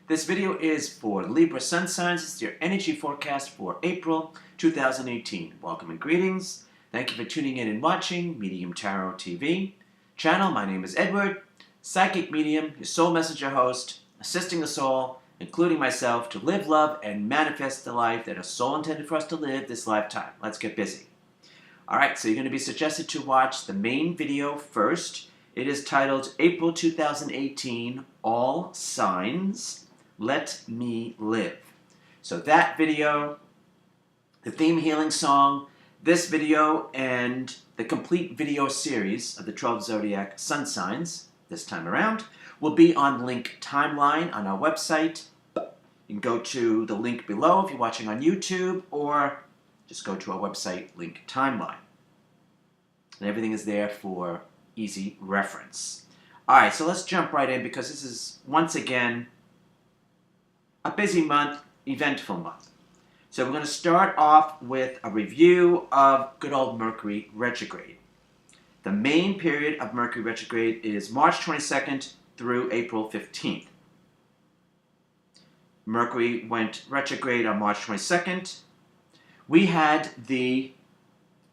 This video is for Libra sun signs. It's your energy forecast for April 2018. Welcome and greetings. Thank you for tuning in and watching Medium Tarot TV channel. My name is Edward, psychic medium, your soul messenger host, assisting us all, including myself, to live, love, and manifest the life that is soul intended for us to live this lifetime. Let's get busy. Alright, so you're going to be suggested to watch the main video first. It is titled April 2018 All Signs Let Me Live. So that video, the theme healing song, this video, and the complete video series of the 12 zodiac sun signs this time around will be on link timeline on our website. You can go to the link below if you're watching on YouTube, or just go to our website link timeline. And everything is there for easy reference. Alright, so let's jump right in because this is, once again, a busy month, eventful month. So we're going to start off with a review of good old Mercury retrograde. The main period of Mercury retrograde is March 22nd through April 15th. Mercury went retrograde on March 22nd. We had the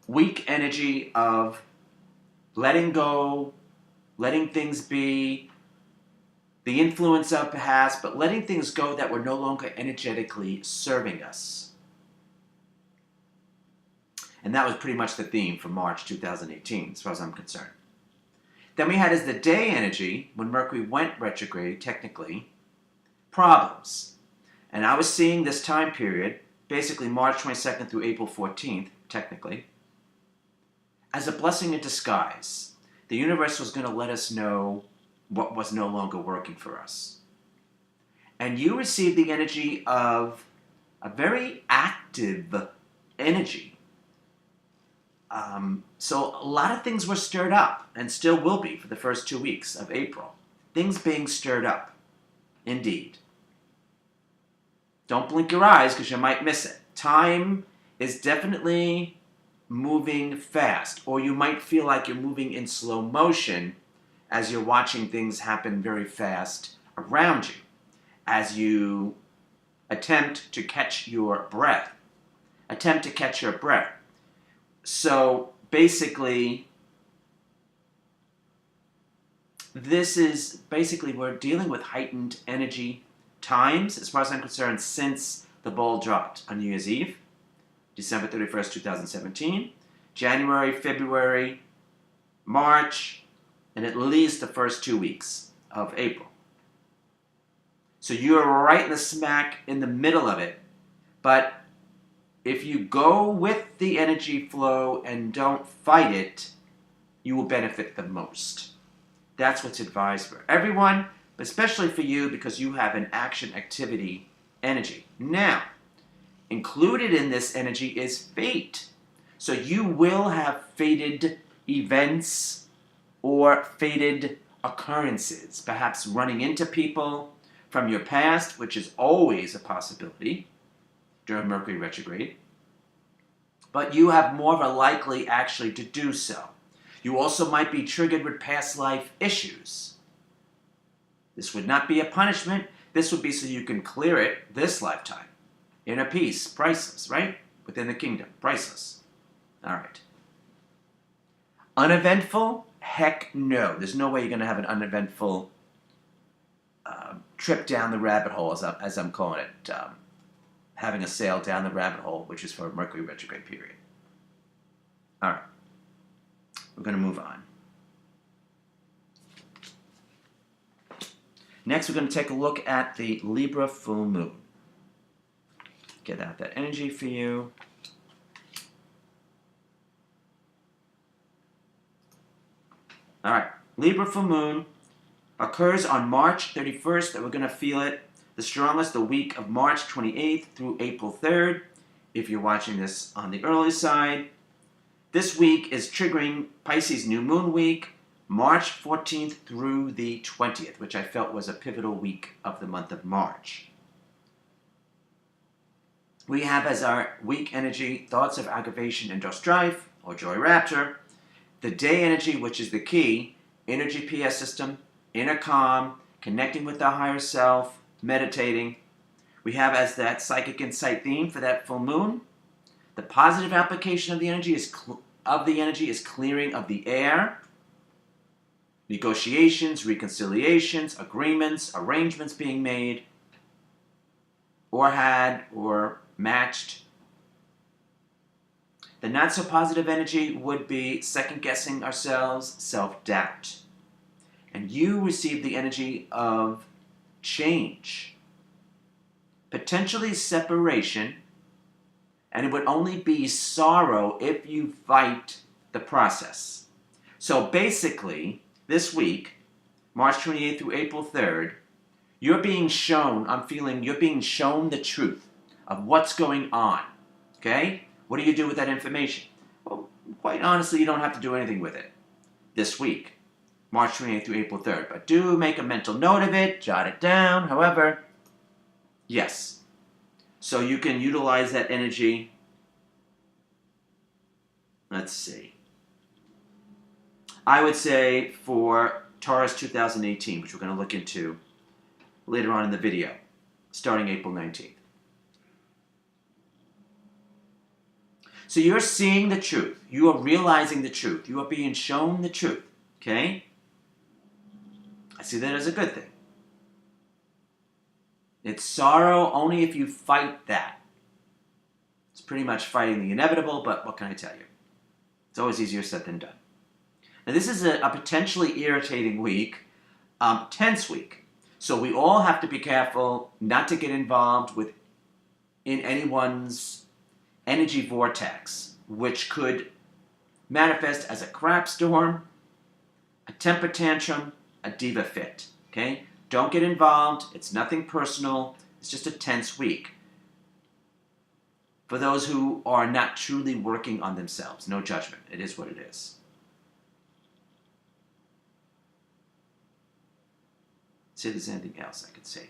weak energy of letting go, letting things be, the influence of past, but letting things go that were no longer energetically serving us. And that was pretty much the theme for March 2018, as far as I'm concerned. Then we had as the day energy, when Mercury went retrograde, technically, problems. And I was seeing this time period, basically March 22nd through April 14th, technically, as a blessing in disguise. The universe was going to let us know what was no longer working for us. And you received the energy of a very active energy. So a lot of things were stirred up, and still will be for the first 2 weeks of April. Things being stirred up, indeed. Don't blink your eyes because you might miss it. Time is definitely moving fast, or you might feel like you're moving in slow motion as you're watching things happen very fast around you, as you attempt to catch your breath. So basically, we're dealing with heightened energy times, as far as I'm concerned, since the ball dropped on New Year's Eve, December 31st, 2017, January, February, March, and at least the first 2 weeks of April. So you're right in the smack in the middle of it, but if you go with the energy flow and don't fight it, you will benefit the most. That's what's advised for everyone, but especially for you because you have an action activity energy. Now, included in this energy is fate. So you will have fated events or fated occurrences, perhaps running into people from your past, which is always a possibility during Mercury retrograde. But you have more of a likely actually to do so. You also might be triggered with past life issues. This would not be a punishment. This would be so you can clear it this lifetime. Inner peace, priceless, right? Within the kingdom, priceless. All right. Uneventful? Heck no. There's no way you're going to have an uneventful trip down the rabbit hole, as I'm calling it. Having a sail down the rabbit hole, which is for Mercury retrograde period. All right. We're going to move on. Next, we're going to take a look at the Libra full moon. Get out that energy for you. All right, Libra full moon occurs on March 31st, that we're going to feel it the strongest the week of March 28th through April 3rd, if you're watching this on the early side. This week is triggering Pisces New Moon week, March 14th through the 20th, which I felt was a pivotal week of the month of March. We have as our weak energy thoughts of aggravation and or strife, or joy rapture. The day energy, which is the key, inner GPS system, inner calm, connecting with our higher self, meditating. We have as that psychic insight theme for that full moon, the positive application of the energy is clearing of the air, negotiations, reconciliations, agreements, arrangements being made, or had, or matched. The not so positive energy would be second-guessing ourselves, self-doubt. And you receive the energy of change, potentially separation, and it would only be sorrow if you fight the process. So basically, this week, March 28th through April 3rd, you're being shown the truth of what's going on. Okay? What do you do with that information? Well, quite honestly, you don't have to do anything with it this week, March 28th through April 3rd. But do make a mental note of it, jot it down, however. Yes. So you can utilize that energy. Let's see. I would say for Taurus 2018, which we're going to look into later on in the video, starting April 19th. So you're seeing the truth. You are realizing the truth. You are being shown the truth. Okay? I see that as a good thing. It's sorrow only if you fight that. It's pretty much fighting the inevitable, but what can I tell you? It's always easier said than done. Now this is a potentially irritating week, tense week. So we all have to be careful not to get involved in anyone's energy vortex, which could manifest as a crap storm, a temper tantrum, a diva fit. Okay? Don't get involved. It's nothing personal. It's just a tense week. For those who are not truly working on themselves, no judgment. It is what it is. See if there's anything else I could say.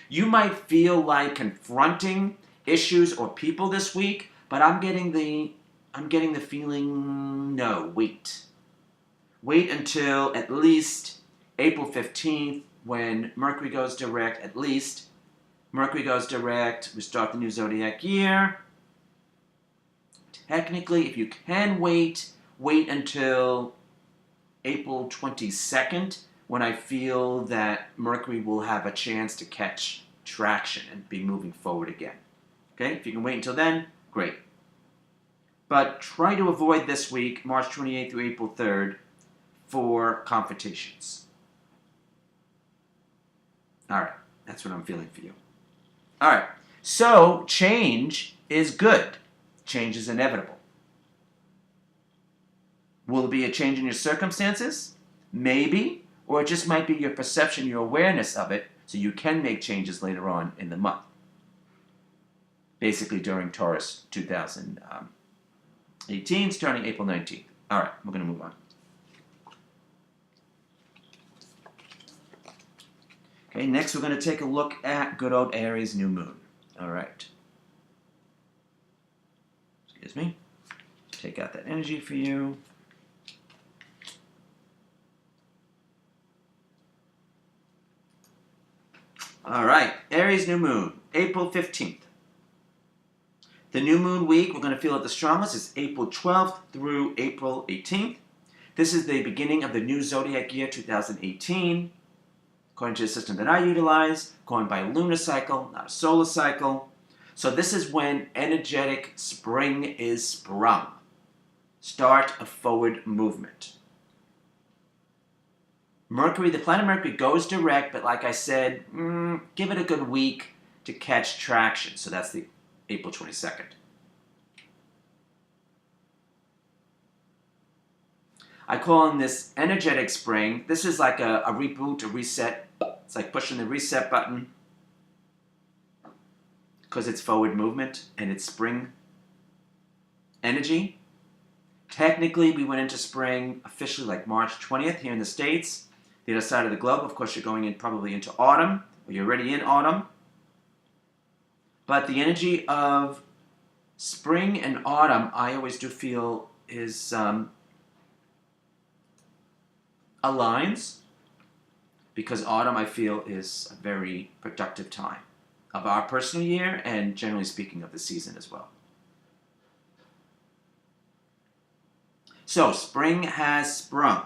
You might feel like confronting issues or people this week, but I'm getting the feeling, no, wait. Wait until at least April 15th when Mercury goes direct, at least. Mercury goes direct, we start the new zodiac year. Technically, if you can wait until April 22nd, when I feel that Mercury will have a chance to catch traction and be moving forward again. Okay, if you can wait until then, great. But try to avoid this week, March 28th through April 3rd, for confrontations. All right, that's what I'm feeling for you. All right, so change is good. Change is inevitable. Will it be a change in your circumstances? Maybe. Or it just might be your perception, your awareness of it, so you can make changes later on in the month. Basically during Taurus 2018, starting April 19th. All right, we're going to move on. Okay, next we're going to take a look at good old Aries New Moon. All right. Excuse me. Take out that energy for you. All right, Aries New Moon, April 15th. The New Moon week, we're going to feel it the strongest, is April 12th through April 18th. This is the beginning of the new zodiac year 2018, according to the system that I utilize, going by a lunar cycle, not a solar cycle. So this is when energetic spring is sprung. Start a forward movement. Mercury, the planet Mercury goes direct, but like I said, give it a good week to catch traction. So that's the April 22nd. I call in this energetic spring. This is like a reboot, a reset. It's like pushing the reset button because it's forward movement and it's spring energy. Technically, we went into spring officially like March 20th here in the States. The other side of the globe, of course, you're going in probably into autumn, or you're already in autumn. But the energy of spring and autumn, I always do feel is aligns because autumn, I feel, is a very productive time of our personal year and generally speaking of the season as well. So spring has sprung.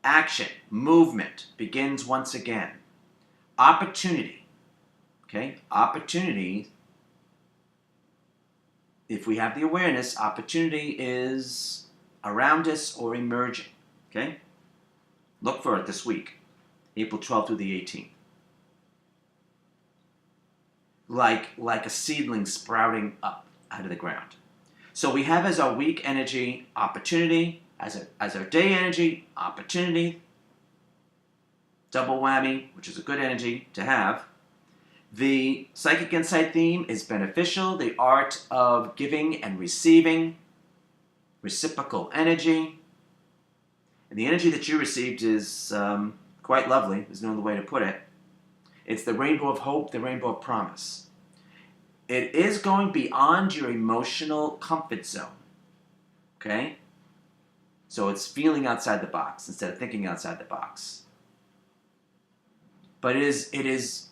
Action, movement begins once again. Opportunity, okay? Opportunity, if we have the awareness, opportunity is around us or emerging, okay? Look for it this week, April 12th through the 18th. Like a seedling sprouting up out of the ground. So we have as our week energy, opportunity, as our day energy, opportunity, double whammy, which is a good energy to have. The psychic insight theme is beneficial, the art of giving and receiving, reciprocal energy. And the energy that you received is quite lovely, there's no other way to put it. It's the rainbow of hope, the rainbow of promise. It is going beyond your emotional comfort zone, okay? So it's feeling outside the box instead of thinking outside the box. But it is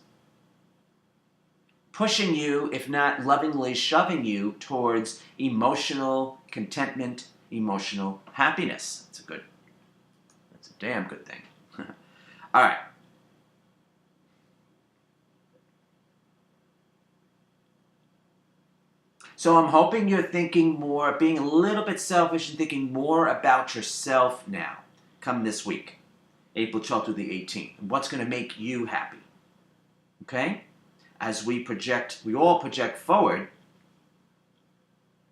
pushing you, if not lovingly shoving you, towards emotional contentment, emotional happiness. That's a damn good thing. All right. So I'm hoping you're thinking more, being a little bit selfish and thinking more about yourself now, come this week, April 12th through the 18th. And what's going to make you happy, okay? As we all project forward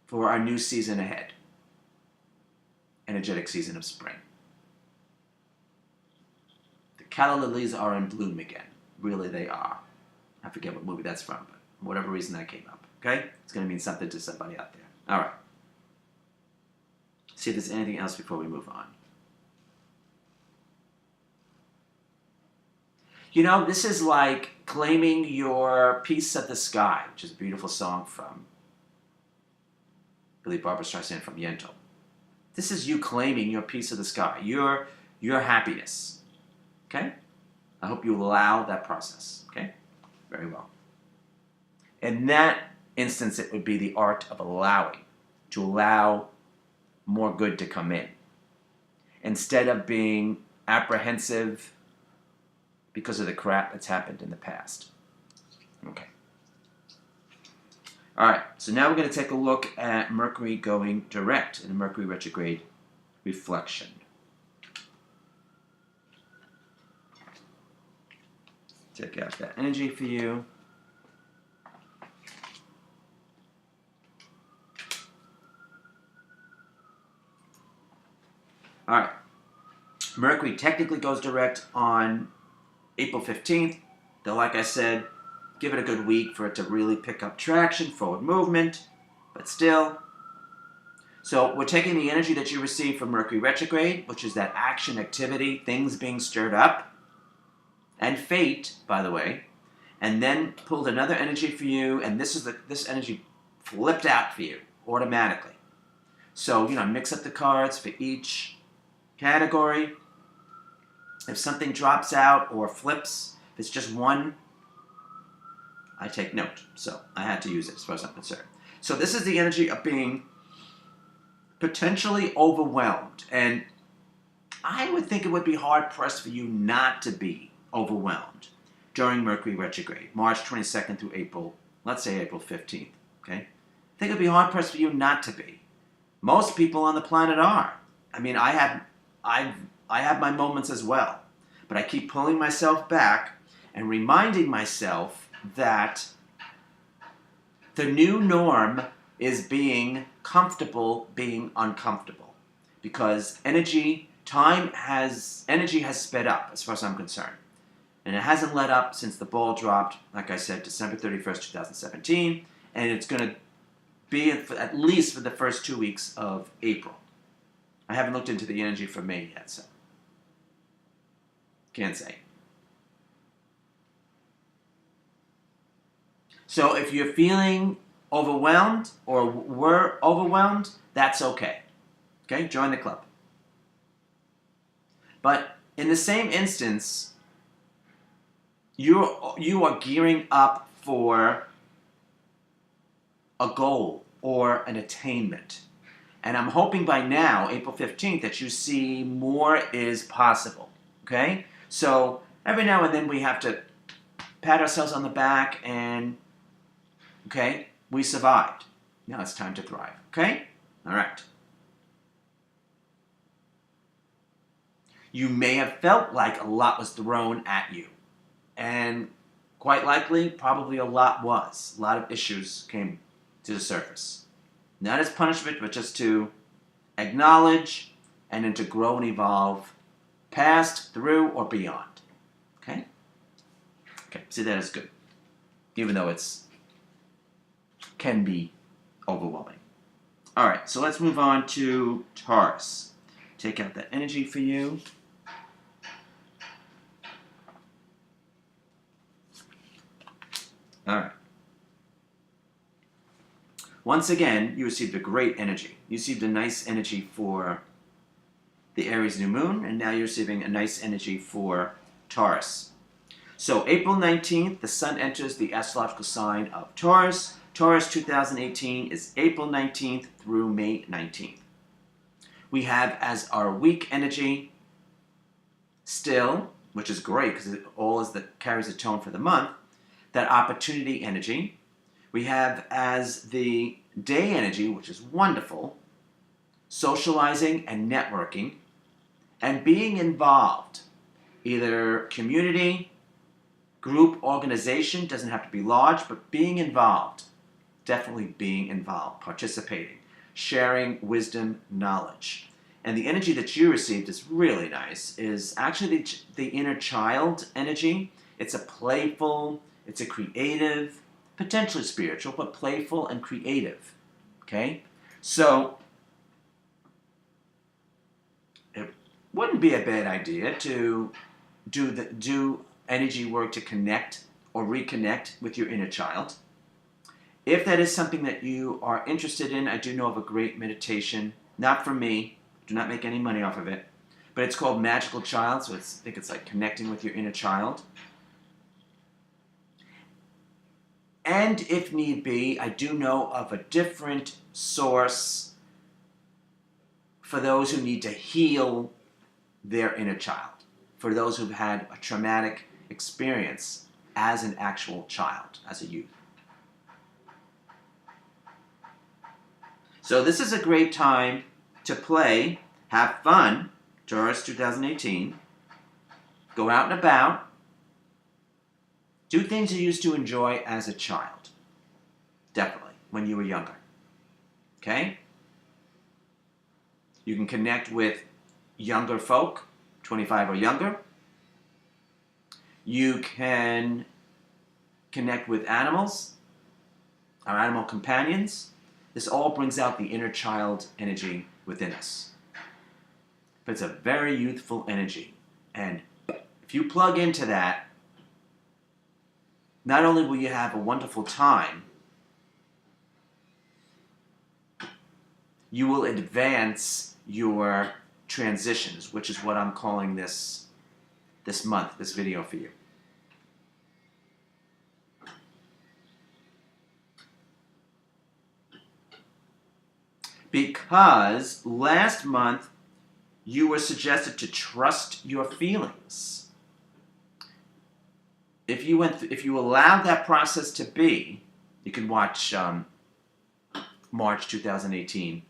for our new season ahead, energetic season of spring. The calla lilies are in bloom again. Really, they are. I forget what movie that's from, but for whatever reason that came up. Okay? It's going to mean something to somebody out there. All right. See if there's anything else before we move on. You know, this is like claiming your piece of the sky, which is a beautiful song from Billy Barbara Streisand from Yentl. This is you claiming your piece of the sky, your happiness. Okay? I hope you allow that process. Okay? Very well. In that instance, it would be the art of allowing, to allow more good to come in, instead of being apprehensive because of the crap that's happened in the past. Okay. All right, so now we're going to take a look at Mercury going direct in a Mercury retrograde reflection. Check out that energy for you. All right. Mercury technically goes direct on April 15th. Though, like I said, give it a good week for it to really pick up traction, forward movement, but still. So we're taking the energy that you receive from Mercury retrograde, which is that action, activity, things being stirred up, and fate, by the way, and then pulled another energy for you, and this energy flipped out for you automatically. So, mix up the cards for each category. If something drops out or flips, if it's just one, I take note. So I had to use it as far as I'm concerned. So this is the energy of being potentially overwhelmed. And I would think it would be hard-pressed for you not to be overwhelmed during Mercury retrograde, March 22nd through April, let's say April 15th, okay? I think it would be hard-pressed for you not to be. Most people on the planet are. I mean, I have my moments as well, but I keep pulling myself back and reminding myself that the new norm is being comfortable being uncomfortable, because energy has sped up as far as I'm concerned, and it hasn't let up since the ball dropped, like I said, December 31st, 2017, and it's going to be at least for the first 2 weeks of April. I haven't looked into the energy for May yet, so can't say. So if you're feeling overwhelmed or were overwhelmed, that's okay. Okay, join the club. But in the same instance, you are gearing up for a goal or an attainment. And I'm hoping by now, April 15th, that you see more is possible. Okay? So every now and then we have to pat ourselves on the back and, okay, we survived. Now it's time to thrive. Okay? All right. You may have felt like a lot was thrown at you. And quite likely, probably a lot was. A lot of issues came to the surface. Not as punishment, but just to acknowledge and then to grow and evolve past, through, or beyond. Okay? Okay, see that as good. Even though it's can be overwhelming. All right, so let's move on to Taurus. Take out that energy for you. All right. Once again, you received a great energy. You received a nice energy for the Aries New Moon, and now you're receiving a nice energy for Taurus. So April 19th, the Sun enters the astrological sign of Taurus. Taurus 2018 is April 19th through May 19th. We have as our week energy still, which is great because it all is that carries a tone for the month, that opportunity energy. We have as the day energy, which is wonderful, socializing and networking, and being involved. Either community, group, organization, doesn't have to be large, but being involved. Definitely being involved, participating, sharing wisdom, knowledge. And the energy that you received is really nice, is actually the inner child energy. It's a playful, it's a creative, potentially spiritual, but playful and creative. Okay? So, it wouldn't be a bad idea to do energy work to connect or reconnect with your inner child. If that is something that you are interested in, I do know of a great meditation, not for me, do not make any money off of it, but it's called Magical Child, so I think it's like connecting with your inner child. And if need be, I do know of a different source for those who need to heal their inner child, for those who've had a traumatic experience as an actual child, as a youth. So this is a great time to play, have fun, Taurus 2018, go out and about, do things you used to enjoy as a child. Definitely, when you were younger. Okay? You can connect with younger folk, 25 or younger. You can connect with animals, our animal companions. This all brings out the inner child energy within us. But it's a very youthful energy. And if you plug into that, not only will you have a wonderful time, you will advance your transitions, which is what I'm calling this month, this video for you. Because last month you were suggested to trust your feelings. If you allowed that process to be, you can watch March 2018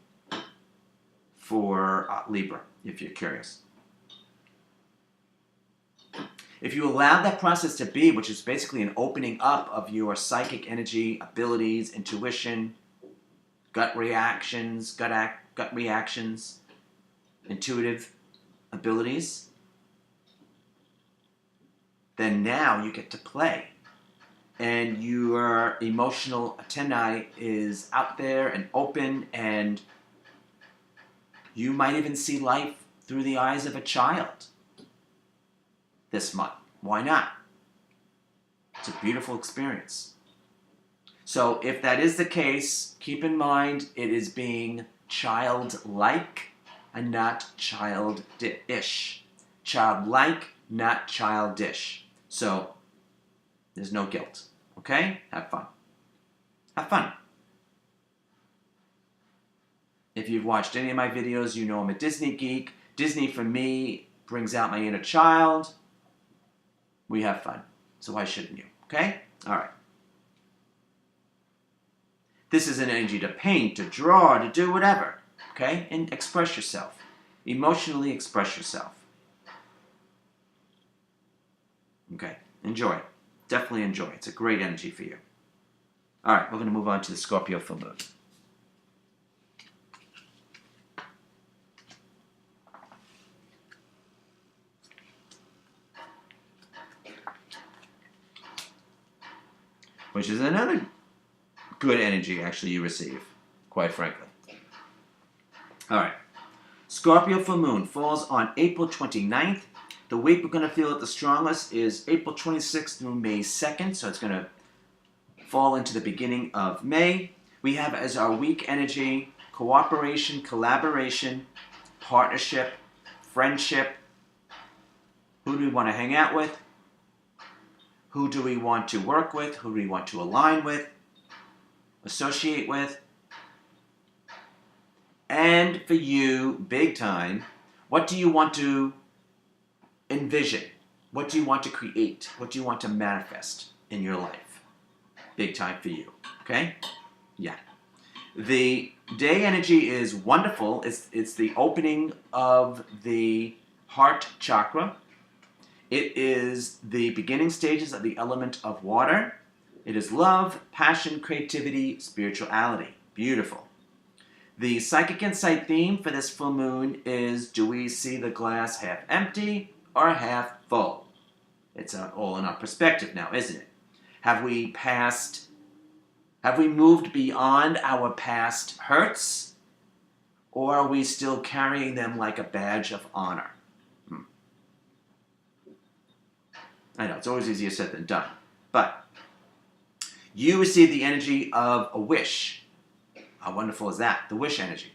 for Libra, if you're curious. If you allowed that process to be, which is basically an opening up of your psychic energy, abilities, intuition, gut reactions, intuitive abilities, then now you get to play. And your emotional antennae is out there and open, and you might even see life through the eyes of a child this month. Why not? It's a beautiful experience. So if that is the case, keep in mind it is being childlike and not childish. Childlike, not childish. So There's no guilt. Okay? Have fun. Have fun. If you've watched any of my videos, you know I'm a Disney geek. Disney, for me, brings out my inner child. We have fun. So why shouldn't you? Okay? All right. This is an energy to paint, to draw, to do whatever. Okay? And express yourself. Emotionally express yourself. Okay. Enjoy. Definitely enjoy. It's a great energy for you. All right. We're going to move on to the Scorpio full moon. Which is another good energy, actually, you receive, quite frankly. All right. Scorpio full moon falls on April 29th. The week we're going to feel it the strongest is April 26th through May 2nd, so it's going to fall into the beginning of May. We have as our week energy cooperation, collaboration, partnership, friendship. Who do we want to hang out with? Who do we want to work with? Who do we want to align with? Associate with? And for you, big time, what do you want to envision? What do you want to create? What do you want to manifest in your life? Big time for you. Okay? Yeah. The day energy is wonderful. It's the opening of the heart chakra. It is the beginning stages of the element of water. It is love, passion, creativity, spirituality. Beautiful. The psychic insight theme for this full moon is, do we see the glass half empty or half full? It's all in our perspective now, isn't it? Have we moved beyond our past hurts, or are we still carrying them like a badge of honor? I know, it's always easier said than done. But you receive the energy of a wish. How wonderful is that? The wish energy.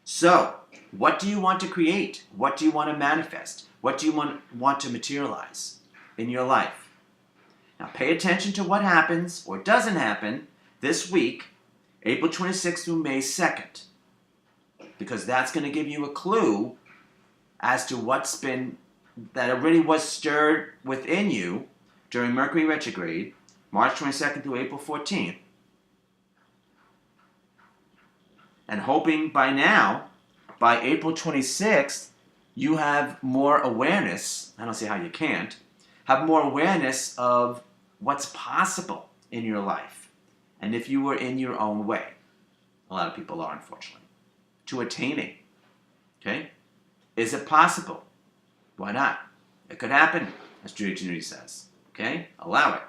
So, what do you want to create? What do you want to manifest? What do you want to materialize in your life? Now, pay attention to what happens or doesn't happen this week, April 26th through May 2nd. Because that's going to give you a clue as to what's been that already was stirred within you during Mercury Retrograde, March 22nd through April 14th. And hoping by now, by April 26th, you have more awareness, I don't see how you can't, have more awareness of what's possible in your life. And if you were in your own way, a lot of people are, unfortunately, to attaining. Okay? Is it possible? Why not? It could happen, as Judy Tenuti says. Okay? Allow it.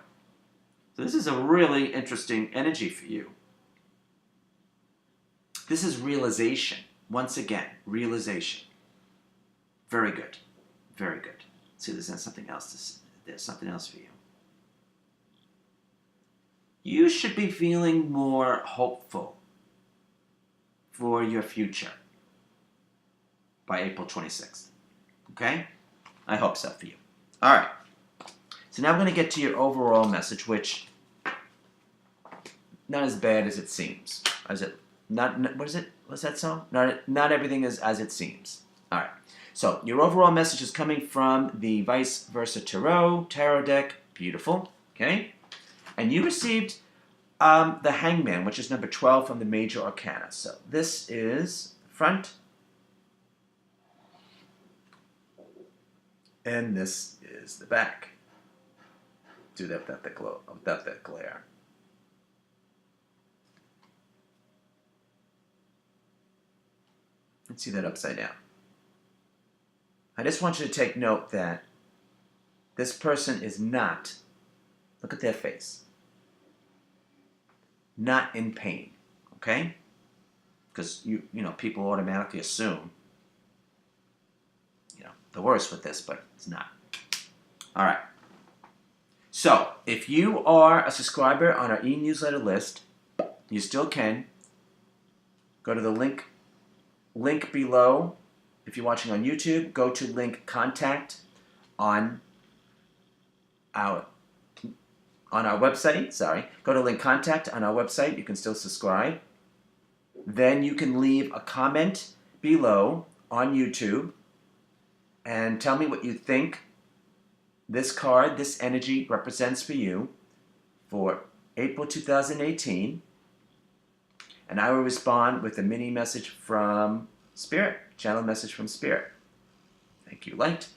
So this is a really interesting energy for you. This is realization. Once again, realization. Very good. Very good. See, there's something else. There's something else for you. You should be feeling more hopeful for your future by April 26th. Okay? I hope so for you. All right. So now we're going to get to your overall message, which not as bad as it seems. What is it? What's that song? Not everything is as it seems. All right. So your overall message is coming from the Vice Versa Tarot deck. Beautiful. Okay? And you received the Hangman, which is number 12 from the Major Arcana. So this is front. And this is the back. Do that without that glare. Let's see that upside down. I just want you to take note that this person is not, look at their face, not in pain, okay? Because you know, people automatically assume, the worst with this, but it's not. All right. So, if you are a subscriber on our e-newsletter list, you still can go to the link below. If you're watching on YouTube, go to link contact on our on our website. Go to link contact on our website. You can still subscribe. Then you can leave a comment below on YouTube and tell me what you think this card, this energy represents for you for April 2018. And I will respond with a mini message from Spirit, channel message from Spirit. Thank you, Light,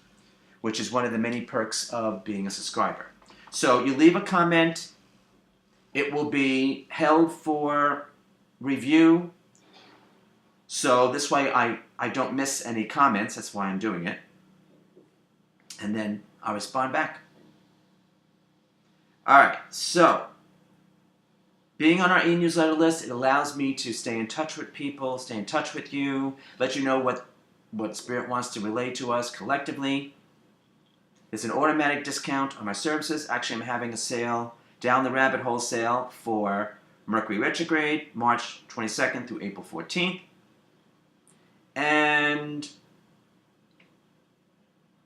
which is one of the many perks of being a subscriber. So you leave a comment. It will be held for review. So this way I don't miss any comments. That's why I'm doing it. And then I'll respond back. All right, so being on our e-newsletter list, it allows me to stay in touch with people, stay in touch with you, let you know what Spirit wants to relay to us collectively. There's an automatic discount on my services. Actually, I'm having a sale, Down the Rabbit Hole sale, for Mercury Retrograde, March 22nd through April 14th. And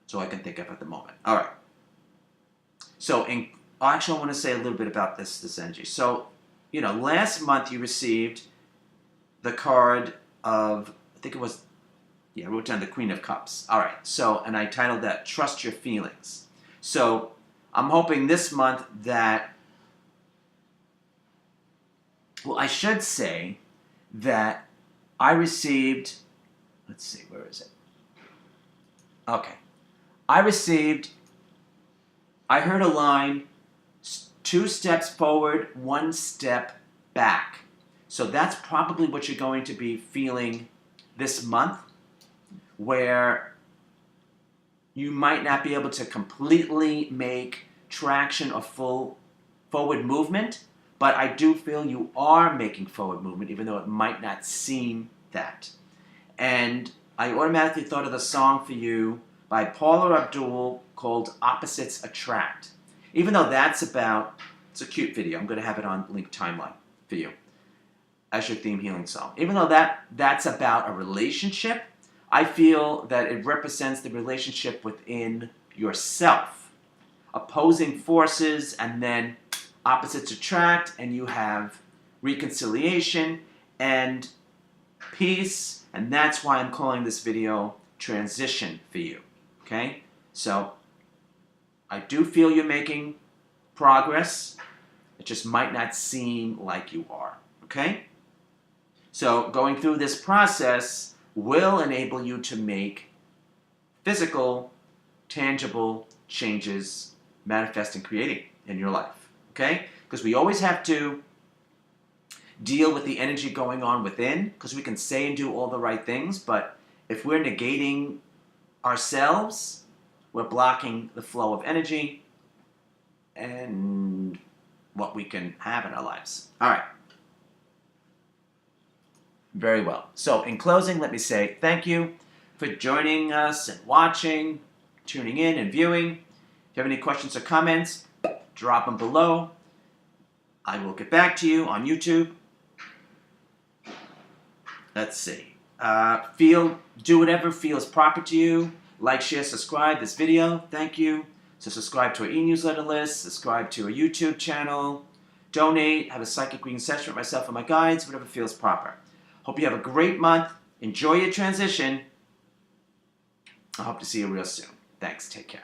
so I can think of at the moment. All right. So, actually, I want to say a little bit about this energy. So, last month you received the card of, I think it was, I wrote down the Queen of Cups. All right. So, and I titled that Trust Your Feelings. So, I'm hoping this month that, well, I should say that I received, let's see, where is it? Okay. I heard a line, 2 steps forward, 1 step back. So that's probably what you're going to be feeling this month, where you might not be able to completely make traction or full forward movement, but I do feel you are making forward movement, even though it might not seem that. And I automatically thought of the song for you by Paula Abdul called Opposites Attract. Even though that's about, it's a cute video. I'm going to have it on link timeline for you as your theme healing song. Even though that's about a relationship, I feel that it represents the relationship within yourself. Opposing forces, and then opposites attract, and you have reconciliation and peace, and that's why I'm calling this video Transition for you. Okay? So, I do feel you're making progress. It just might not seem like you are. Okay? So, going through this process will enable you to make physical, tangible changes, manifest and creating in your life. Okay? Because we always have to deal with the energy going on within, because we can say and do all the right things, but if we're negating ourselves, we're blocking the flow of energy and what we can have in our lives. All right. Very well. So in closing, let me say thank you for joining us and watching, tuning in and viewing. If you have any questions or comments, drop them below. I will get back to you on YouTube. Let's see. Do whatever feels proper to you. Like, share, subscribe this video. Thank you. So subscribe to our e-newsletter list. Subscribe to our YouTube channel. Donate. Have a psychic reading session with myself and my guides. Whatever feels proper. Hope you have a great month. Enjoy your transition. I hope to see you real soon. Thanks. Take care.